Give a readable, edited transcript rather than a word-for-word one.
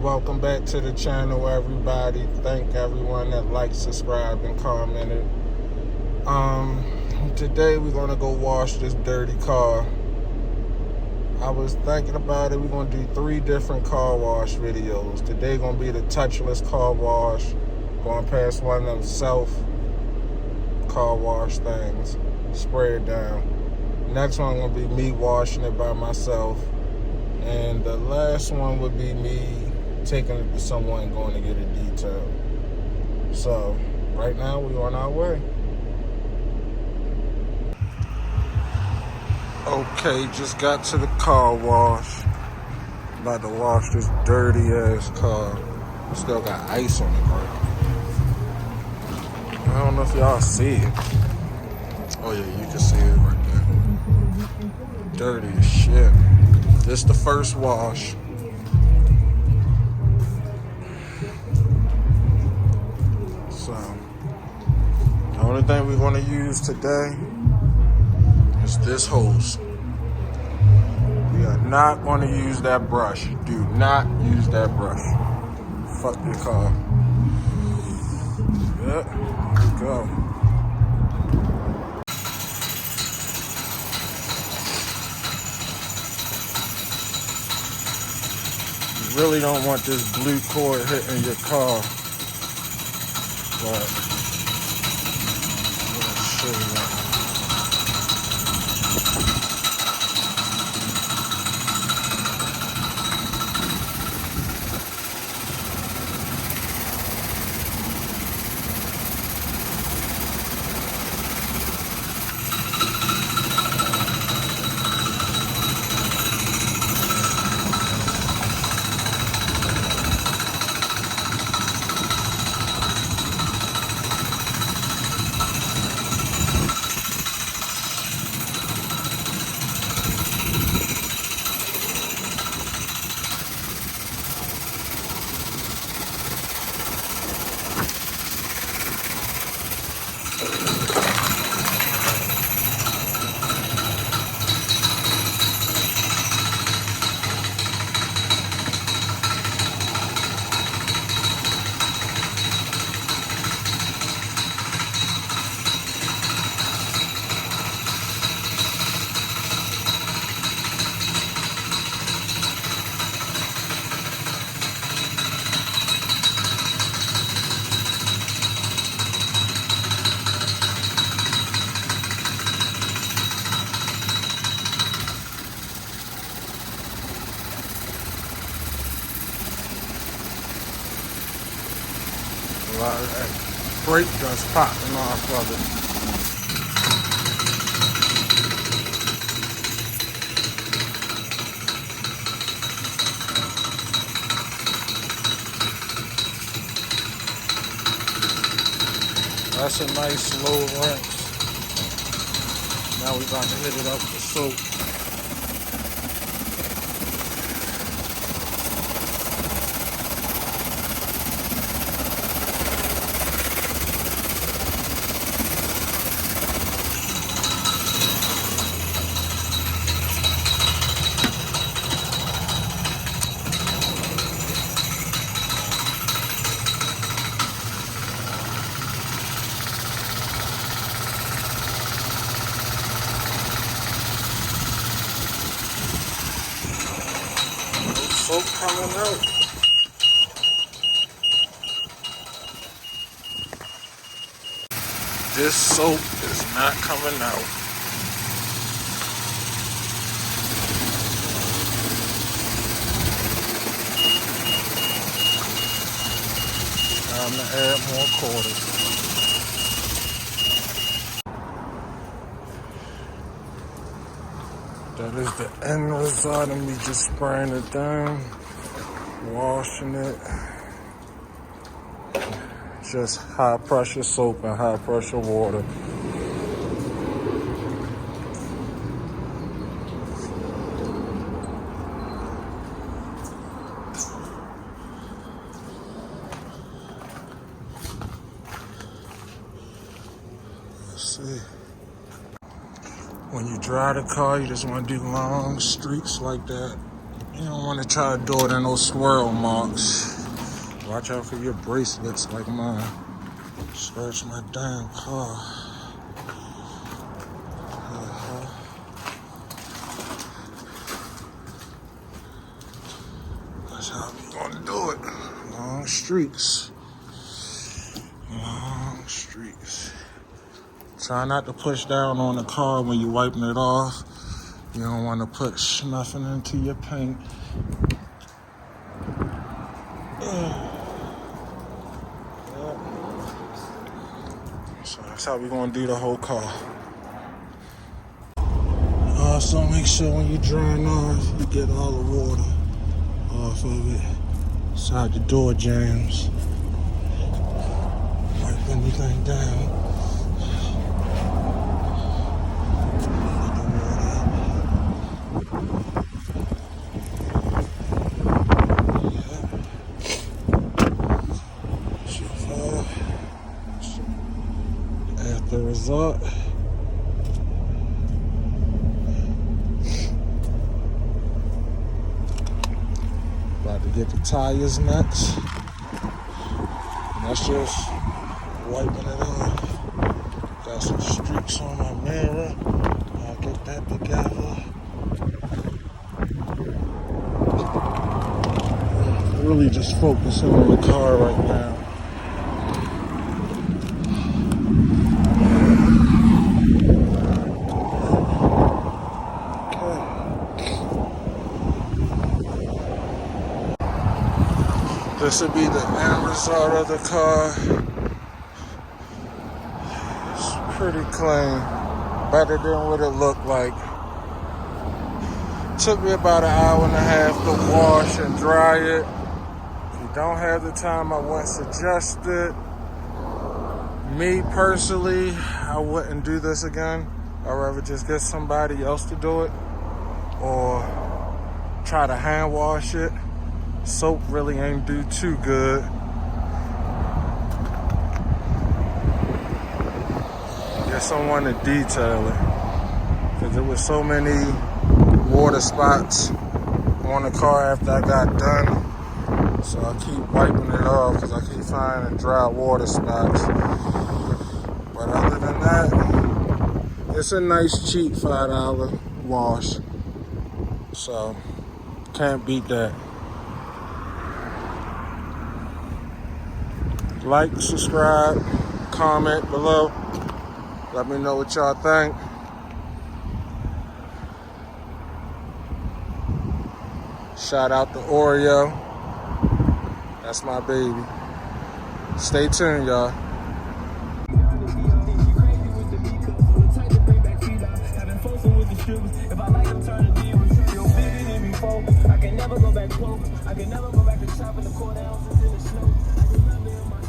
welcome back to the channel, everybody. Thank everyone that liked, subscribed, and commented. Today we're gonna go wash this dirty car. I was thinking about it. We're gonna do 3 different car wash videos. Today gonna be the touchless car wash, going past one of them self car wash things, spray it down. Next one gonna be me washing it by myself. And the last one would be me taking it to someone and going to get it detailed. So, right now, we're on our way. Okay, just got to the car wash. About to wash this dirty ass car. Still got ice on it, right? I don't know if y'all see it. Oh yeah, you can see it right there. Dirty as shit. This the first wash. So, the only thing we're gonna use today is this hose. We are not gonna use that brush. Do not use that brush. Fuck your car. Yep, here we go. Really don't want this blue cord hitting your car, but I'm gonna show you that. A lot of that brake dust popping off of it. That's a nice slow rinse. Now we're about to hit it up with soap. Soap coming out. This soap is not coming out. Time to add more quarters. That is the end result of me just spraying it down, washing it. Just high pressure soap and high pressure water. Let's see. When you drive the car, you just want to do long streaks like that. You don't want to try to do it in those swirl marks. Watch out for your bracelets like mine. Scratch my damn car. That's how we gonna do it. Long streaks. Long streaks. Try not to push down on the car when you're wiping it off. You don't want to put nothing into your paint. So that's how we're going to do the whole car. Also, make sure when you're drying off, you get all the water off of it. Inside the door jams. Wipe anything down. The result. About to get the tires next. And that's just wiping it off. Got some streaks on my mirror. I'll get that together. Really just focusing on the car right now. This will be the end result of the car. It's pretty clean, better than what it looked like. Took me about an hour and a half to wash and dry it. If you don't have the time, I wouldn't suggest it. Me personally, I wouldn't do this again. I'd rather just get somebody else to do it or try to hand wash it. Soap really ain't do too good. Get someone to detail it. Because there was so many water spots on the car after I got done. So I keep wiping it off because I keep finding dry water spots. But other than that, it's a nice cheap $5 wash. So can't beat that. Like, subscribe, comment below. Let me know what y'all think. Shout out to Oreo. That's my baby. Stay tuned, y'all. I can never go back to chopping the court ounces in the snow. I remember in my